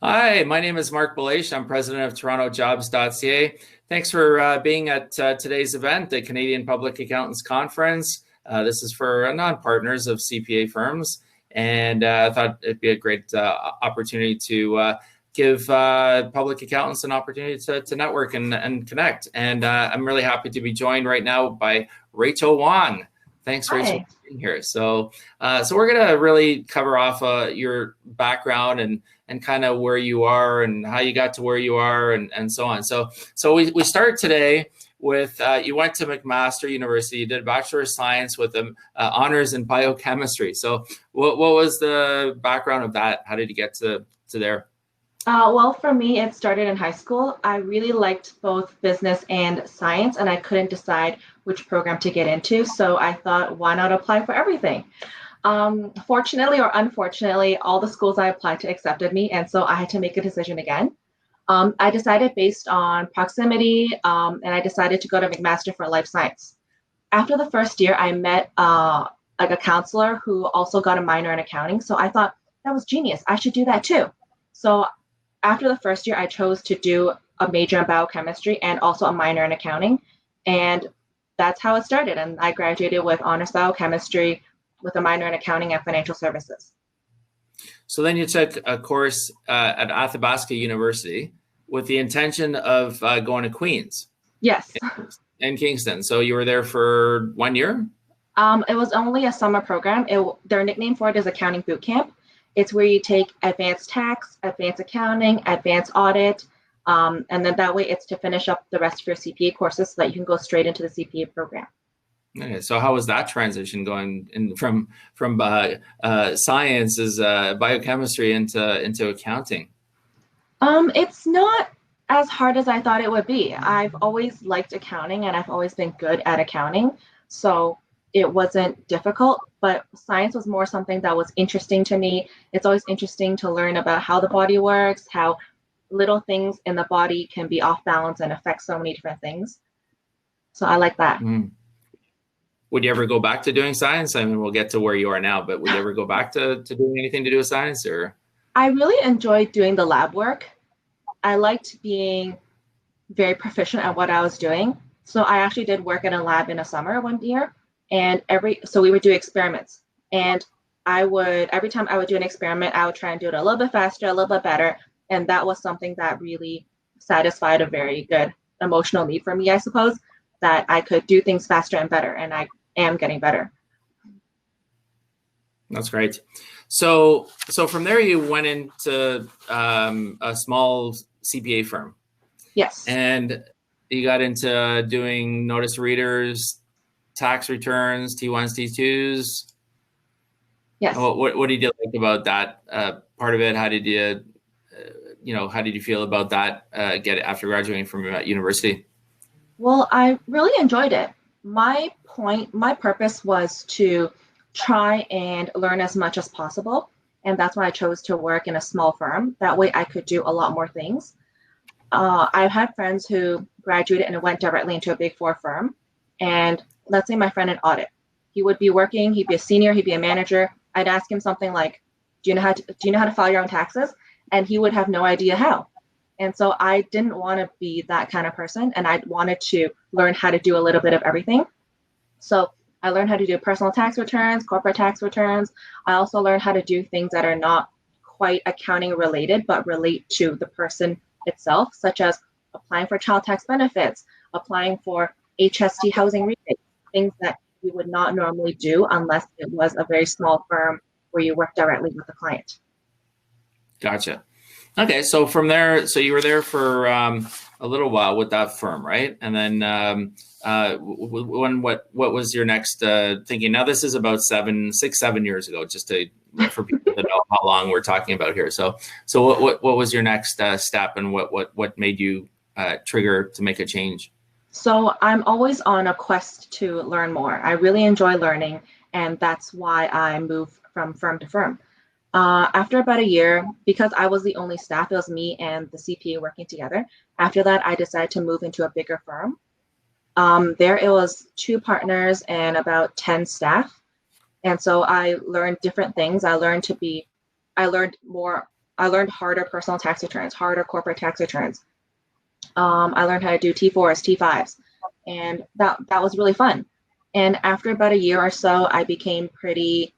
Hi, my name is Marc Belaiche. I'm president of TorontoJobs.ca. Thanks for being at today's event, the Canadian Public Accountants Conference. This is for non-partners of CPA firms, and I thought it'd be a great opportunity to give public accountants an opportunity to network and connect. And I'm really happy to be joined right now by Rachel Wong. Thanks, Rachel, Hi. for being here. So we're going to really cover off your background and kind of where you are and how you got to where you are and so on. So we start today with you went to McMaster University, you did a Bachelor of Science with honors in biochemistry. So what was the background of that? How did you get to there? Well, for me, it started in high school. I really liked both business and science, and I couldn't decide which program to get into. So I thought, why not apply for everything? Fortunately or unfortunately, all the schools I applied to accepted me, and so I had to make a decision again. I decided based on proximity, and I decided to go to McMaster for life science. After the first year, I met like a counselor who also got a minor in accounting. So I thought that was genius. I should do that too. So after the first year, I chose to do a major in biochemistry and also a minor in accounting. And that's how it started. And I graduated with honors biochemistry with a minor in accounting and financial services. So then you took a course at Athabasca University with the intention of going to Queen's. Yes. In Kingston. So you were there for 1 year? It was only a summer program. Their nickname for it is accounting boot camp. It's where you take advanced tax, advanced accounting, advanced audit, and then that way it's to finish up the rest of your CPA courses so that you can go straight into the CPA program. Okay, so how was that transition going from science as biochemistry into accounting? It's not as hard as I thought it would be. I've always liked accounting and I've always been good at accounting, so it wasn't difficult, but science was more something that was interesting to me. It's always interesting to learn about how the body works, how little things in the body can be off balance and affect so many different things. So I like that. Mm. Would you ever go back to doing science? I mean, we'll get to where you are now, but would you ever go back to doing anything to do with science? Or I really enjoyed doing the lab work. I liked being very proficient at what I was doing. So I actually did work in a lab in a summer 1 year, and so we would do experiments. And every time I would do an experiment, I would try and do it a little bit faster, a little bit better. And that was something that really satisfied a very good emotional need for me, I suppose, that I could do things faster and better. And I am getting better. that's great. So from there you went into a small CPA firm. Yes. And you got into doing notice readers, tax returns, T1s, T2s. Yes. What did you like about that part of it? How did you, how did you feel about that after graduating from university? Well, I really enjoyed it. My purpose was to try and learn as much as possible. And that's why I chose to work in a small firm. That way I could do a lot more things. I've had friends who graduated and went directly into a big four firm. And let's say my friend in audit, he would be working, he'd be a senior, he'd be a manager. I'd ask him something like, do you know how to file your own taxes? And he would have no idea how. And so I didn't want to be that kind of person. And I wanted to learn how to do a little bit of everything. So I learned how to do personal tax returns, corporate tax returns. I also learned how to do things that are not quite accounting related, but relate to the person itself, such as applying for child tax benefits, applying for HST housing rebate, things that you would not normally do unless it was a very small firm where you work directly with the client. Gotcha. Okay, so from there, so you were there for a little while with that firm, right? And then what was your next thinking? Now this is about 7 years ago, just for people to know how long we're talking about here. So what was your next step, and what made you trigger to make a change? So I'm always on a quest to learn more. I really enjoy learning, and that's why I move from firm to firm. After about a year, because I was the only staff, it was me and the CPA working together. After that, I decided to move into a bigger firm. There it was 2 partners and about 10 staff. And so I learned different things. I learned more I learned harder personal tax returns, harder corporate tax returns. I learned how to do T4s, T5s, and that was really fun. And after about a year or so, I became pretty,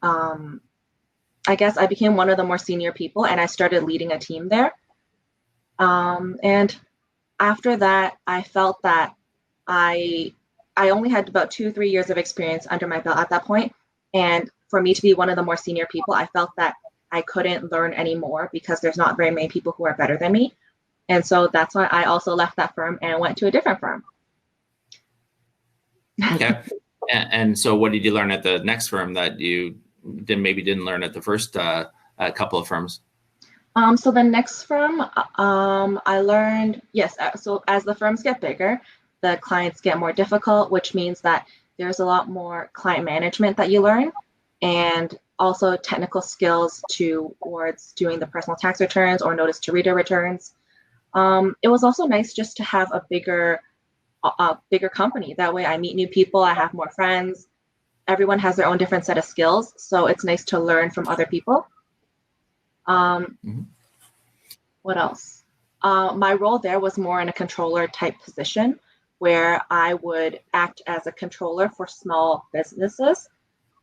I guess I became one of the more senior people, and I started leading a team there. And after that, I felt that I I only had about 2 3 years of experience under my belt at that point, and for me to be one of the more senior people, I felt that I couldn't learn anymore because there's not very many people who are better than me. And so that's why I also left that firm and went to a different firm. Okay. And so what did you learn at the next firm that you didn't learn at the first couple of firms? So the next firm, I learned, yes, so as the firms get bigger, the clients get more difficult, which means that there's a lot more client management that you learn, and also technical skills towards doing the personal tax returns or notice to reader returns. It was also nice just to have a bigger company. That way I meet new people, I have more friends. Everyone has their own different set of skills, so it's nice to learn from other people. What else? My role there was more in a controller type position where I would act as a controller for small businesses.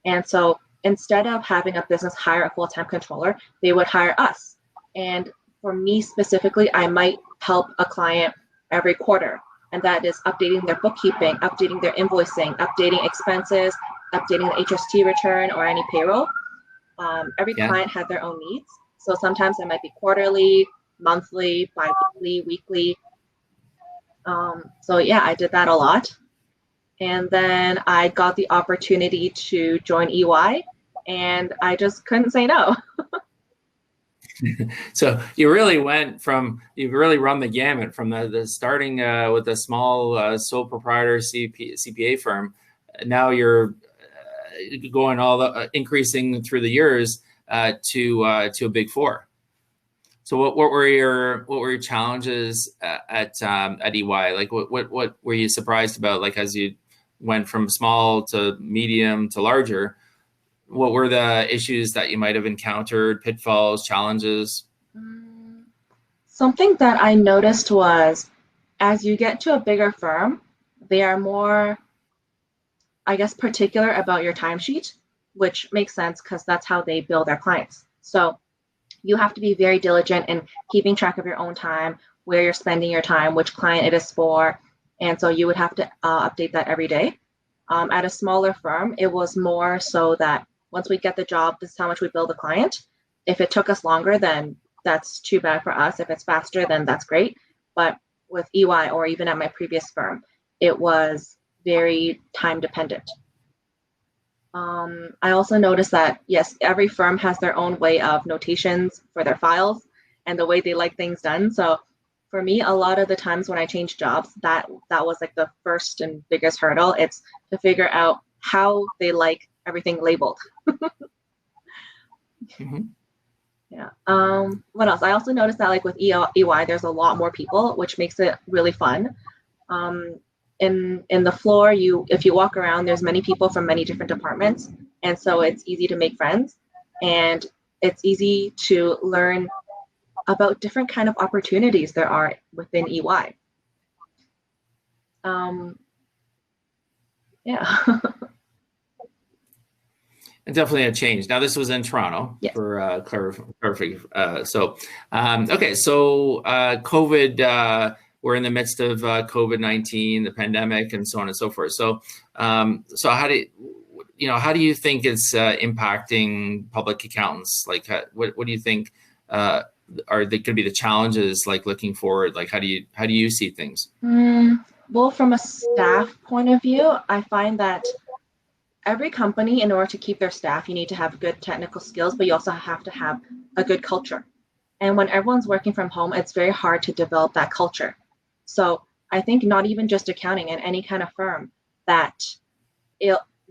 And so instead of having a business hire a full-time controller, they would hire us. And for me specifically, I might help a client every quarter. And that is updating their bookkeeping, updating their invoicing, updating expenses, updating the HST return or any payroll. Every client had their own needs. So sometimes it might be quarterly, monthly, bi-weekly, weekly. So yeah, I did that a lot. And then I got the opportunity to join EY, and I just couldn't say no. So you really you've really run the gamut from the starting with a small sole proprietor CPA firm. Now you're going increasing through the years to a big four. So what were your challenges at EY? Like what were you surprised about? Like as you went from small to medium to larger, what were the issues that you might have encountered, pitfalls, challenges? Something that I noticed was as you get to a bigger firm, they are more, I guess, particular about your timesheet, which makes sense because that's how they bill their clients. So you have to be very diligent in keeping track of your own time, where you're spending your time, which client it is for. And so you would have to update that every day. At a smaller firm, it was more so that once we get the job, this is how much we bill the client. If it took us longer, then that's too bad for us. If it's faster, then that's great. But with EY or even at my previous firm, it was very time dependent. I also noticed that, yes, every firm has their own way of notations for their files and the way they like things done. So for me, a lot of the times when I change jobs, that was like the first and biggest hurdle. It's to figure out how they like everything labeled. Mm-hmm. Yeah. What else? I also noticed that like with EY, there's a lot more people, which makes it really fun. In the floor, if you walk around, there's many people from many different departments, and so it's easy to make friends, and it's easy to learn about different kind of opportunities there are within EY. Yeah. Definitely a change. Now this was in Toronto, yes. For perfect. Okay, so COVID. We're in the midst of COVID-19, the pandemic, and so on and so forth. So, so how do you think it's impacting public accountants? Like, what do you think could be the challenges? Like looking forward, like how do you see things? Well, from a staff point of view, I find that every company, in order to keep their staff, you need to have good technical skills, but you also have to have a good culture. And when everyone's working from home, it's very hard to develop that culture. So I think not even just accounting, in any kind of firm, that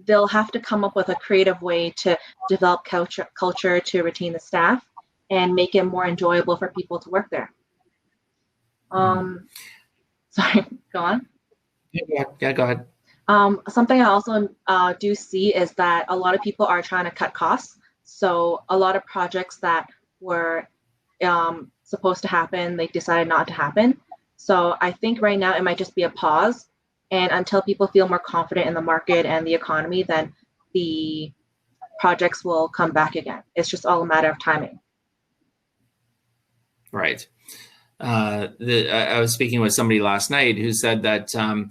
they'll have to come up with a creative way to develop culture to retain the staff and make it more enjoyable for people to work there. Sorry, go on. Yeah, go ahead. Something I also do see is that a lot of people are trying to cut costs. So a lot of projects that were supposed to happen, they decided not to happen. So I think right now it might just be a pause. And until people feel more confident in the market and the economy, then the projects will come back again. It's just all a matter of timing. Right. I was speaking with somebody last night who said that some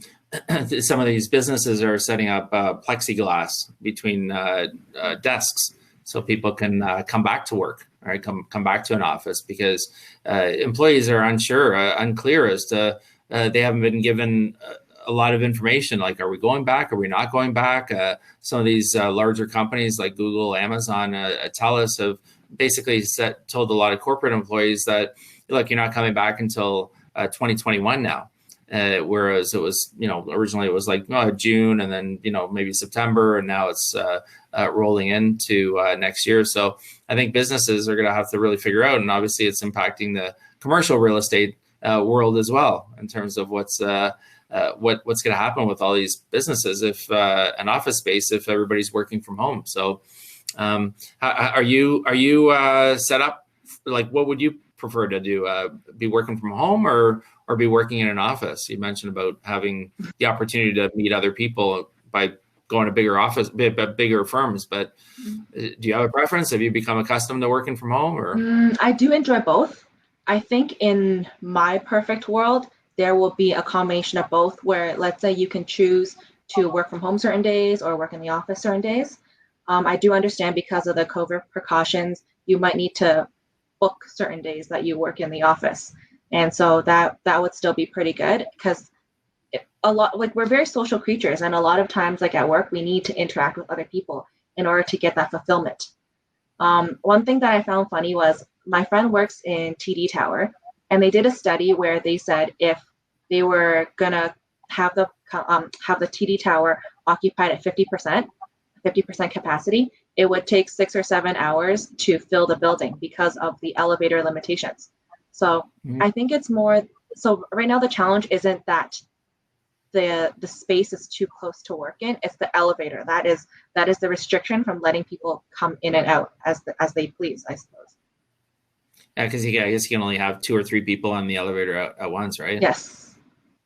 of these businesses are setting up plexiglass between desks so people can come back to work, right? Come back to an office, because employees are unclear as to they haven't been given a lot of information, like, are we going back? Are we not going back? Some of these larger companies like Google, Amazon, TELUS have basically told a lot of corporate employees that, look, you're not coming back until 2021 now. Whereas it was, originally it was like June, and then, maybe September, and now it's rolling into next year. So I think businesses are going to have to really figure out, and obviously it's impacting the commercial real estate world as well, in terms of what's going to happen with all these businesses if an office space, if everybody's working from home. So are you set up, like, what would you prefer to do? Be working from home or be working in an office? You mentioned about having the opportunity to meet other people by going to bigger firms, but do you have a preference? Have you become accustomed to working from home, or? I do enjoy both. I think in my perfect world, there will be a combination of both, where let's say you can choose to work from home certain days or work in the office certain days. I do understand, because of the COVID precautions, you might need to book certain days that you work in the office. And so that would still be pretty good, because we're very social creatures, and a lot of times, like at work, we need to interact with other people in order to get that fulfillment. One thing that I found funny was, my friend works in TD Tower, and they did a study where they said if they were gonna have the TD Tower occupied at 50% capacity, it would take 6 or 7 hours to fill the building because of the elevator limitations. So I think it's more, so right now the challenge isn't that the space is too close to work in, it's the elevator. That is the restriction from letting people come in and out as they please, I suppose. Yeah, because I guess you can only have 2 or 3 people on the elevator at once, right? Yes.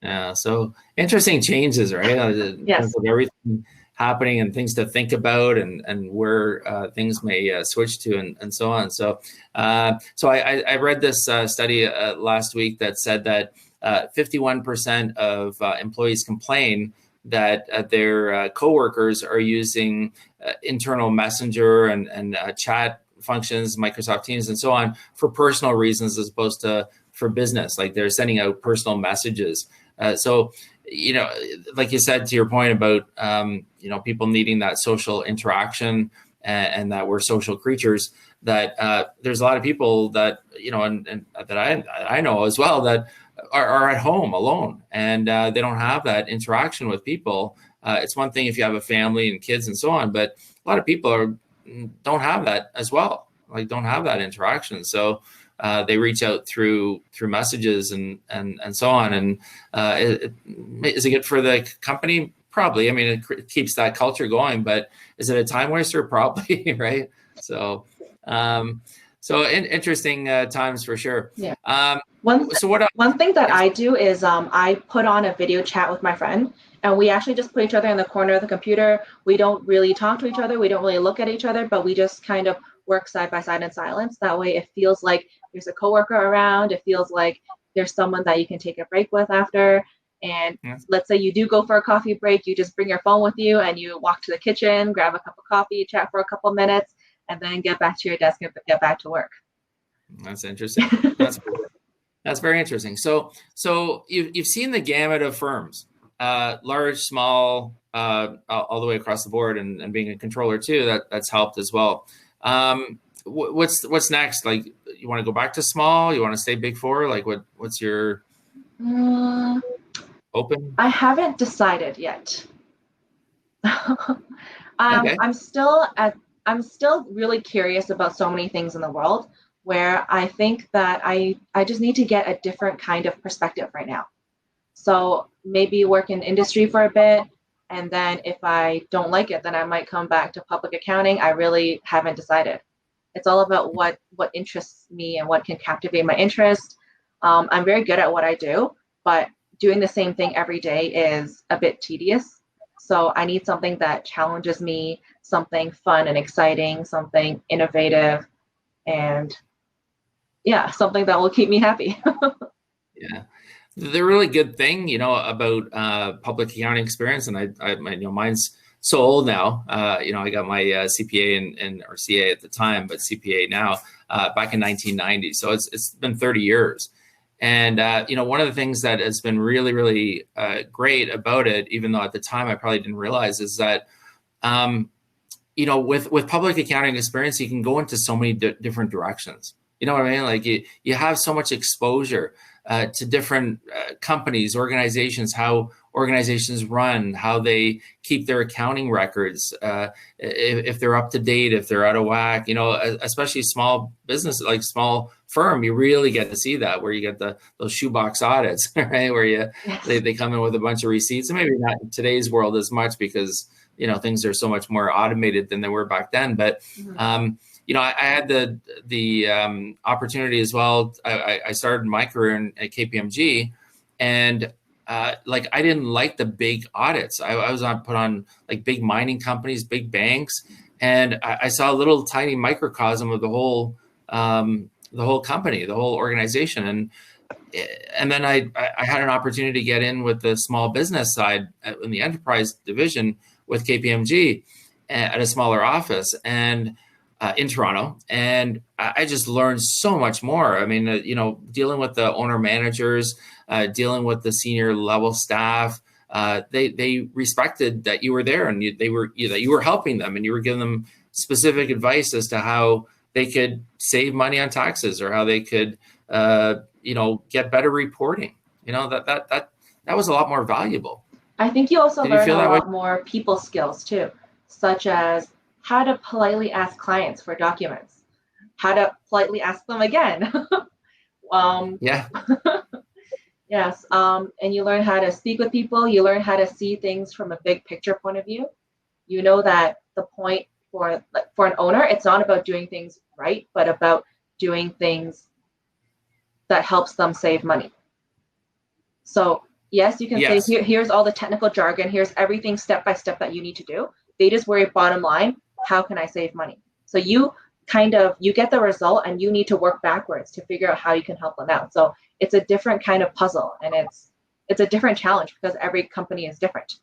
Yeah. So interesting changes, right? Yes. With everything happening and things to think about, and where things may switch to, and so on. So, I read this study last week that said that 51% of employees complain that their coworkers are using internal messenger and chat functions, Microsoft Teams, and so on, for personal reasons as opposed to for business. Like, they're sending out personal messages. So, like you said, to your point about, people needing that social interaction, and that we're social creatures, that there's a lot of people that, and that I know as well, that are at home alone, and they don't have that interaction with people. It's one thing if you have a family and kids and so on, but a lot of people don't have that as well, like don't have that interaction. So they reach out through messages and so on. And is it good for the company? Probably. I mean, it keeps that culture going, but is it a time waster? Probably, right? So, interesting times for sure. Yeah. One thing that I do is I put on a video chat with my friend, and we actually just put each other in the corner of the computer. We don't really talk to each other. We don't really look at each other, but we just kind of work side by side in silence. That way it feels like there's a coworker around. It feels like there's someone that you can take a break with after. And let's say you do go for a coffee break, you just bring your phone with you and you walk to the kitchen, grab a cup of coffee, chat for a couple minutes, and then get back to your desk and get back to work. That's interesting. That's very interesting. So you've seen the gamut of firms, large, small, all the way across the board, and being a controller too, that's helped as well. What's next? Like, you want to go back to small? You want to stay Big Four? Like, what's your open? I haven't decided yet. Okay. I'm still really curious about so many things in the world, where I think that I just need to get a different kind of perspective right now. So maybe work in industry for a bit, and then if I don't like it, then I might come back to public accounting. I really haven't decided. It's all about what interests me and what can captivate my interest. I'm very good at what I do, but doing the same thing every day is a bit tedious. So I need something that challenges me, something fun and exciting, something innovative, and yeah, something that will keep me happy. Yeah. The really good thing, about public accounting experience, and mine's so old now. I got my CPA or CA at the time, but CPA now, back in 1990. So it's been 30 years. And, one of the things that has been really, really great about it, even though at the time I probably didn't realize, is that, with public accounting experience, you can go into so many different directions. You know what I mean? Like you have so much exposure to different companies, organizations, how organizations run, how they keep their accounting records, if they're up to date, if they're out of whack, especially small business, like small firm, you really get to see that, where you get those shoebox audits, right? Where Yes. they come in with a bunch of receipts, and maybe not in today's world as much because, things are so much more automated than they were back then. But, I had the opportunity as well. I started my career at KPMG, and I didn't like the big audits. I was put on like big mining companies, big banks, and I saw a little tiny microcosm of the whole company, the whole organization, and then I had an opportunity to get in with the small business side in the enterprise division with KPMG at a smaller office and in Toronto. And I just learned so much more. I mean, dealing with the owner managers, dealing with the senior level staff, they respected that you were there and that you were helping them and you were giving them specific advice as to how they could save money on taxes or how they could, get better reporting. That was a lot more valuable. I think you also Did you learn feel a that way? lot more people skills too, such as how to politely ask clients for documents, how to politely ask them again. um, Yeah. yes, and you learn how to speak with people. You learn how to see things from a big picture point of view. You know that the point for an owner, it's not about doing things right, but about doing things that helps them save money. So yes, you can say, Yes. here's all the technical jargon, here's everything step by step that you need to do. They just worry bottom line, how can I save money? So you get the result and you need to work backwards to figure out how you can help them out. So it's a different kind of puzzle, and it's a different challenge because every company is different.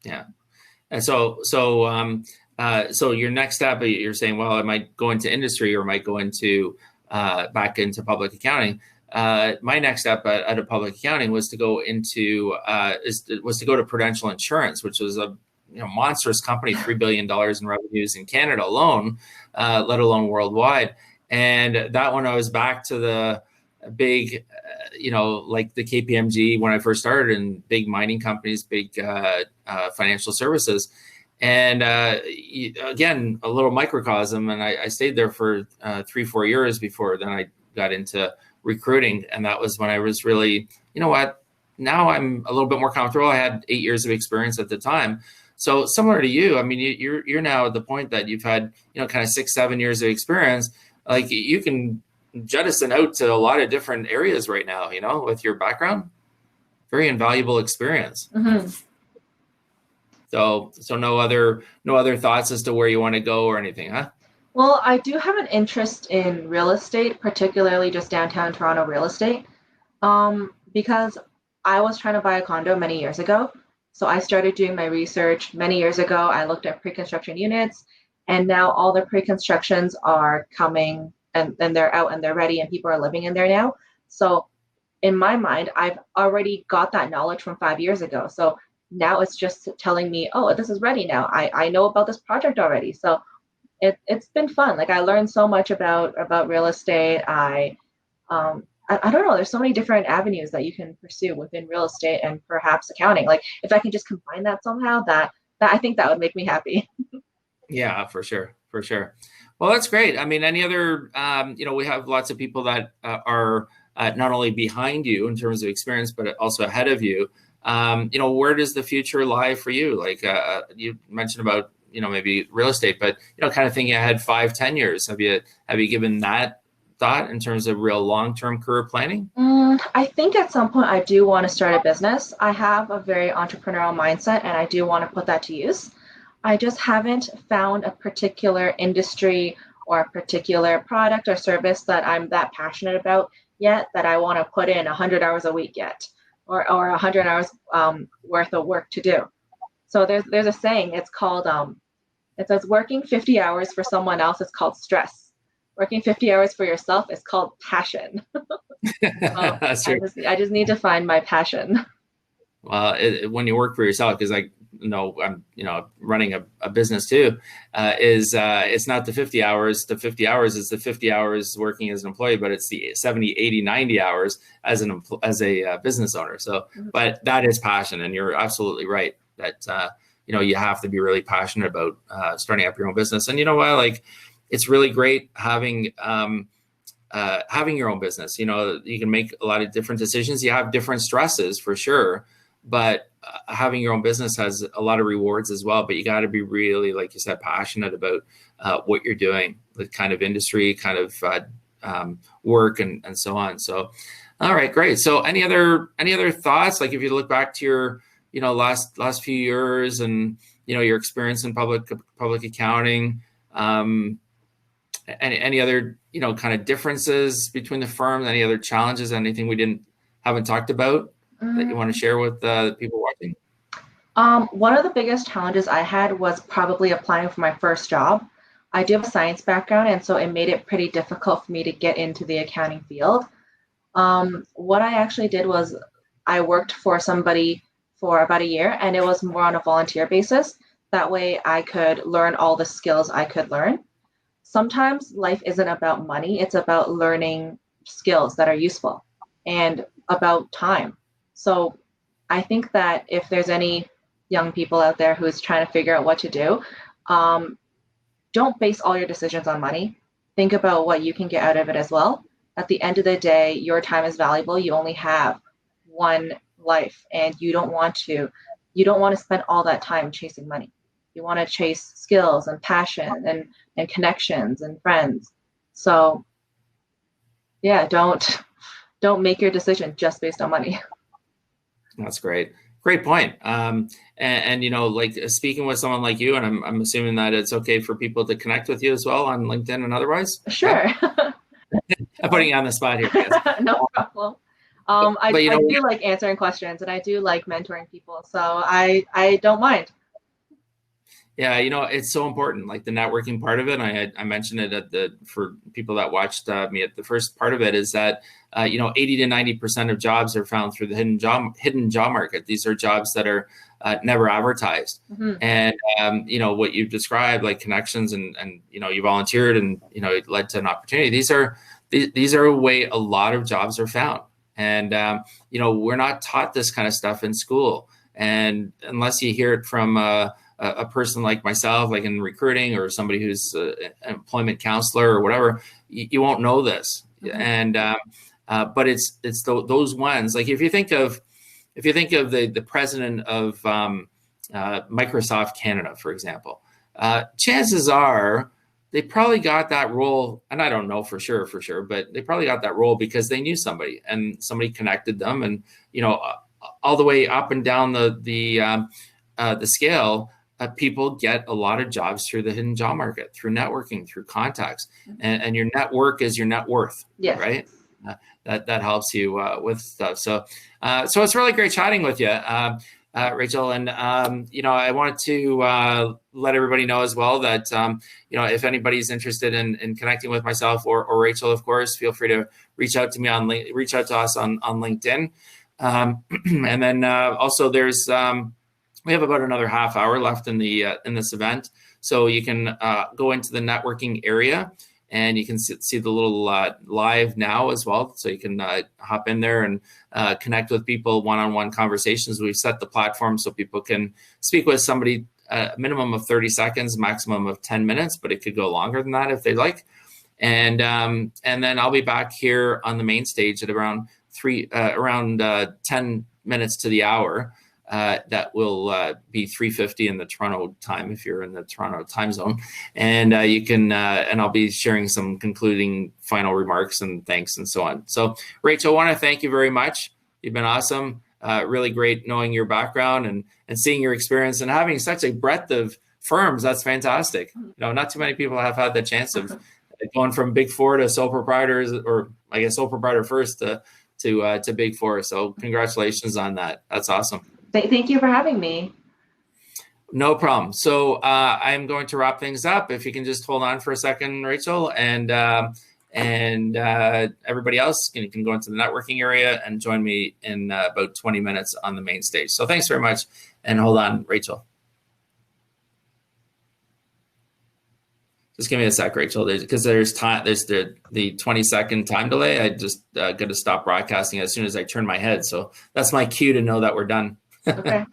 Yeah. And so your next step, you're saying, well, I might go into industry or might go into back into public accounting. My next step out of public accounting was to go to Prudential Insurance, which was a monstrous company, $3 billion in revenues in Canada alone, let alone worldwide. And that one, I was back to the big, like the KPMG when I first started, in big mining companies, big financial services. And again, a little microcosm. And I stayed there for 3-4 years before then I got into recruiting. And that was when I was really, now I'm a little bit more comfortable. I had 8 years of experience at the time. So similar to you, I mean, you're now at the point that you've had, kind of 6-7 years of experience. Like you can jettison out to a lot of different areas right now, with your background. Very invaluable experience. Mm-hmm. So no other thoughts as to where you want to go or anything, huh? Well, I do have an interest in real estate, particularly just downtown Toronto real estate, because I was trying to buy a condo many years ago. So I started doing my research many years ago. I looked at pre-construction units, and now all the pre-constructions are coming and they're out and they're ready and people are living in there now. So in my mind, I've already got that knowledge from 5 years ago. So now it's just telling me, oh, this is ready now. I know about this project already. So it's been fun. Like I learned so much about real estate. I don't know. There's so many different avenues that you can pursue within real estate and perhaps accounting. Like if I can just combine that somehow, that I think that would make me happy. Yeah, for sure. Well, that's great. I mean, any other, we have lots of people that are not only behind you in terms of experience, but also ahead of you. Where does the future lie for you? Like you mentioned about maybe real estate, but, kind of thinking ahead 5-10 years. Have you given that thought in terms of real long-term career planning? I think at some point I do want to start a business. I have a very entrepreneurial mindset and I do want to put that to use. I just haven't found a particular industry or a particular product or service that I'm that passionate about yet that I want to put in 100 hours a week yet, or 100 hours worth of work to do. So there's a saying, it's called, it says working 50 hours for someone else is called stress. Working 50 hours for yourself is called passion. That's true. I just need to find my passion. Well, when you work for yourself, because I'm running a business too, it's not the 50 hours. The 50 hours is the 50 hours working as an employee, but it's the 70, 80, 90 hours as a business owner. So, but that is passion, and you're absolutely right that you have to be really passionate about starting up your own business. And you know what, like, it's really great having your own business. You can make a lot of different decisions. You have different stresses for sure, but having your own business has a lot of rewards as well. But you got to be really, like you said, passionate about what you're doing, the kind of industry, kind of work, and so on. So, all right, great. So, any other thoughts? Like, if you look back to your last few years and your experience in public accounting. Any other, kind of differences between the firms, any other challenges, anything we haven't talked about that you want to share with the people watching? One of the biggest challenges I had was probably applying for my first job. I do have a science background, and so it made it pretty difficult for me to get into the accounting field. What I actually did was I worked for somebody for about a year, and it was more on a volunteer basis. That way I could learn all the skills I could learn. Sometimes life isn't about money, it's about learning skills that are useful and about time. So I think that if there's any young people out there who's trying to figure out what to do, don't base all your decisions on money. Think about what you can get out of it as well. At the end of the day, your time is valuable. You only have one life, and you don't want to spend all that time chasing money. You want to chase skills and passion and connections and friends. So yeah, don't make your decision just based on money. That's great. Great point. And like speaking with someone like you, and I'm assuming that it's okay for people to connect with you as well on LinkedIn and otherwise. Sure. I'm putting you on the spot here. No problem. I do like answering questions, and I do like mentoring people, so I don't mind. Yeah, it's so important, like the networking part of it. I mentioned it for people that watched me at the first part of it, is that 80 to 90% of jobs are found through the hidden job market. These are jobs that are never advertised. Mm-hmm. And what you've described, like connections and you volunteered and it led to an opportunity. These are a way a lot of jobs are found. And we're not taught this kind of stuff in school, and unless you hear it from a person like myself, like in recruiting, or somebody who's an employment counselor or whatever, you won't know this. Mm-hmm. And but it's those ones. Like if you think of the president of Microsoft Canada, for example, chances are they probably got that role, and I don't know for sure, but they probably got that role because they knew somebody and somebody connected them, and all the way up and down the scale. People get a lot of jobs through the hidden job market, through networking, through contacts, and your network is your net worth, yes. Right? That helps you with stuff. So it's really great chatting with you, Rachel. And I wanted to let everybody know as well that if anybody's interested in connecting with myself or Rachel, of course, feel free to reach out to us on LinkedIn, and then also there's. We have about another half hour left in this event, so you can go into the networking area, and you can see the little live now as well. So you can hop in there and connect with people, one-on-one conversations. We've set the platform so people can speak with somebody a minimum of 30 seconds, maximum of 10 minutes, but it could go longer than that if they'd like. And then I'll be back here on the main stage at around 10 minutes to the hour. that will be 3:50 in the Toronto time if you're in the Toronto time zone. And you can, and I'll be sharing some concluding final remarks and thanks and so on. So Rachel, I want to thank you very much. You've been awesome. Really great knowing your background and seeing your experience and having such a breadth of firms. That's fantastic. You know, not too many people have had the chance of going from Big Four to sole proprietors, or I guess sole proprietor first to Big Four. So congratulations on that. That's awesome. Thank you for having me. No problem. So I'm going to wrap things up. If you can just hold on for a second, Rachel, and everybody else can go into the networking area and join me in about 20 minutes on the main stage. So thanks very much. And hold on, Rachel. Just give me a sec, Rachel, because there's time. There's the 20-second time delay. I just got to stop broadcasting as soon as I turn my head. So that's my cue to know that we're done. Okay.